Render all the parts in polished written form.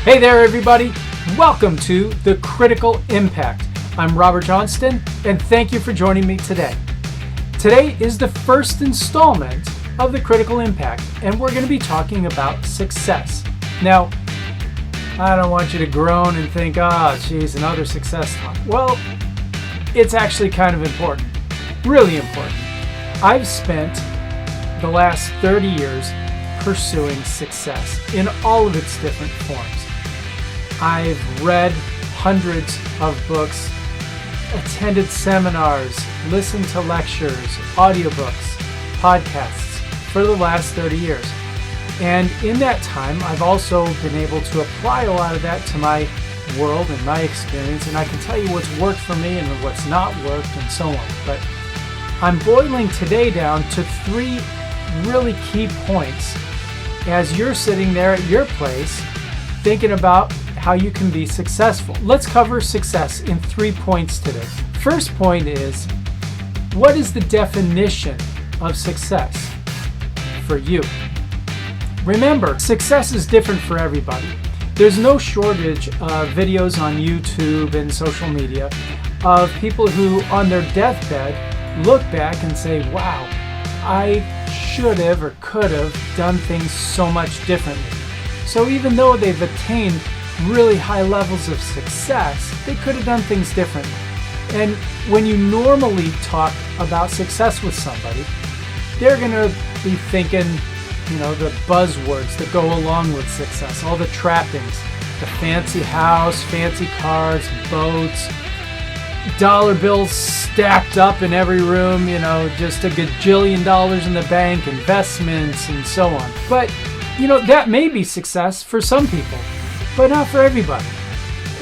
Hey there, everybody. Welcome to The Critical Impact. I'm Robert Johnston, and thank you for joining me today. Today is the first installment of The Critical Impact, and we're going to be talking about success. Now, I don't want you to groan and think, geez, another success talk. Well, it's actually kind of important, really important. I've spent the last 30 years pursuing success in all of its different forms. I've read hundreds of books, attended seminars, listened to lectures, audiobooks, podcasts for the last 30 years. And in that time, I've also been able to apply a lot of that to my world and my experience, and I can tell you what's worked for me and what's not worked and so on. But I'm boiling today down to 3 really key points as you're sitting there at your place thinking about how you can be successful. Let's cover success in 3 points today. First point is, what is the definition of success for you? Remember, success is different for everybody. There's no shortage of videos on YouTube and social media of people who on their deathbed look back and say, wow, I should have or could have done things so much differently. So even though they've attained really high levels of success, they could have done things differently. And when you normally talk about success with somebody, they're going to be thinking, the buzzwords that go along with success, all the trappings, the fancy house, fancy cars, boats, dollar bills stacked up in every room, just a gajillion dollars in the bank, investments, and so on. But, that may be success for some people, but not for everybody.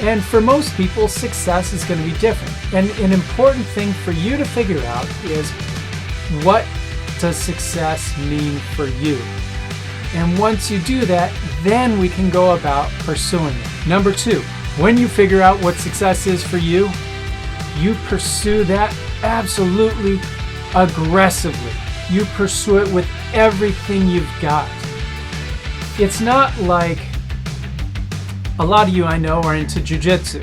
And for most people, success is going to be different. And an important thing for you to figure out is, what does success mean for you? And once you do that, then we can go about pursuing it. Number 2, when you figure out what success is for you, you pursue that absolutely aggressively. You pursue it with everything you've got. It's not like a lot of you I know are into jiu-jitsu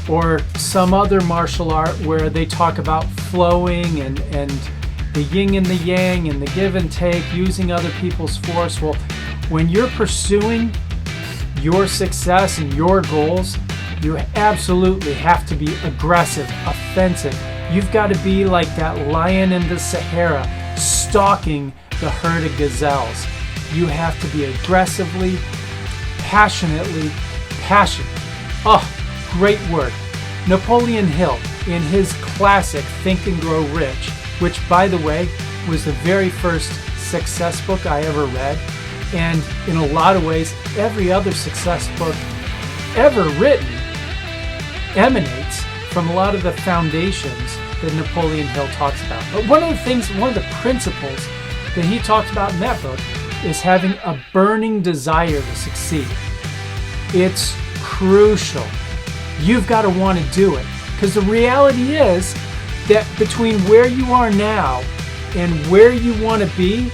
or some other martial art where they talk about flowing and the yin and the yang and the give and take, using other people's force. Well, when you're pursuing your success and your goals, you absolutely have to be aggressive, offensive. You've got to be like that lion in the Sahara stalking the herd of gazelles. You have to be aggressively, passionately passionate. Oh, great word. Napoleon Hill, in his classic Think and Grow Rich, which, by the way, was the very first success book I ever read, and in a lot of ways, every other success book ever written emanates from a lot of the foundations that Napoleon Hill talks about. But one of the principles that he talks about in that book is having a burning desire to succeed. It's crucial. You've got to want to do it, because the reality is that between where you are now and where you want to be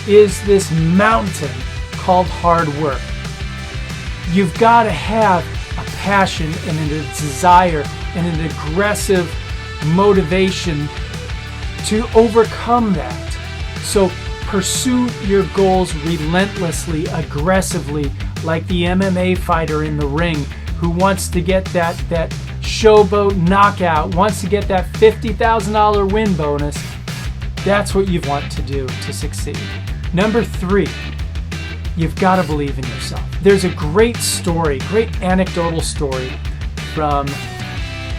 is this mountain called hard work. You've got to have a passion and a desire and an aggressive motivation to overcome that. So pursue your goals relentlessly, aggressively, like the MMA fighter in the ring who wants to get that showboat knockout, wants to get that $50,000 win bonus. That's what you want to do to succeed. Number 3, you've got to believe in yourself. There's a great anecdotal story from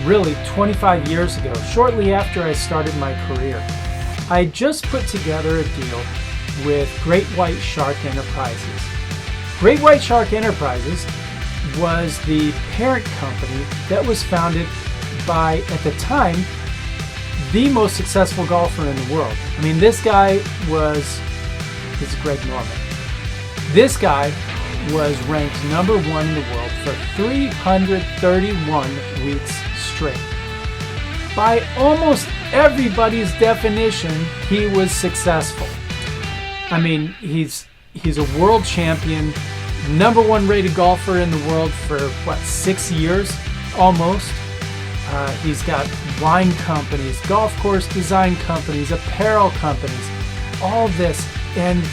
really 25 years ago, shortly after I started my career. I just put together a deal with Great White Shark Enterprises. Great White Shark Enterprises was the parent company that was founded by, at the time, the most successful golfer in the world. I mean, this guy is Greg Norman. This guy was ranked number 1 in the world for 331 weeks straight. By almost everybody's definition, he was successful. I mean, he's a world champion, #1 rated golfer in the world for 6 years almost. He's got wine companies, golf course design companies, apparel companies, all this. And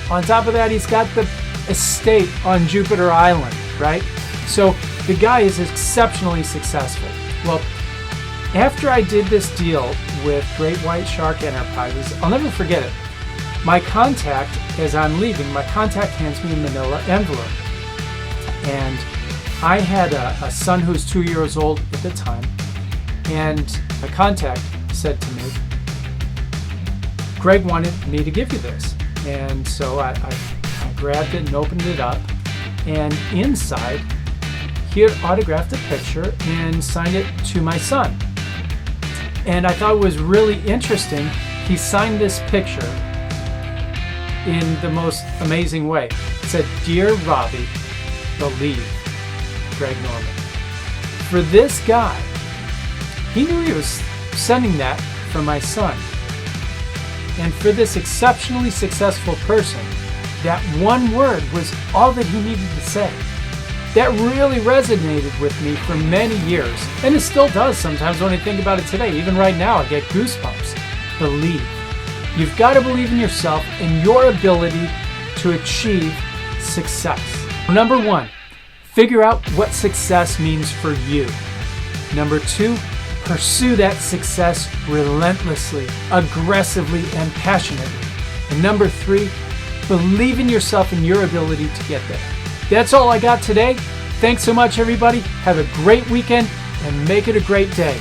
on top of that, he's got the estate on Jupiter Island, right? So the guy is exceptionally successful. Well, after I did this deal with Great White Shark Enterprises, I'll never forget it. My contact, as I'm leaving, my contact hands me a manila envelope. And I had a son who was 2 years old at the time. And my contact said to me, Greg wanted me to give you this. And so I grabbed it and opened it up. And inside, he had autographed a picture and signed it to my son. And I thought it was really interesting. He signed this picture in the most amazing way. It said, "Dear Robbie, believe, Greg Norman." For this guy, he knew he was sending that for my son. And for this exceptionally successful person, that one word was all that he needed to say. That really resonated with me for many years, and it still does sometimes when I think about it today. Even right now, I get goosebumps. Believe. You've got to believe in yourself and your ability to achieve success. #1, figure out what success means for you. #2, pursue that success relentlessly, aggressively, and passionately. And #3, believe in yourself and your ability to get there. That's all I got today. Thanks so much, everybody. Have a great weekend and make it a great day.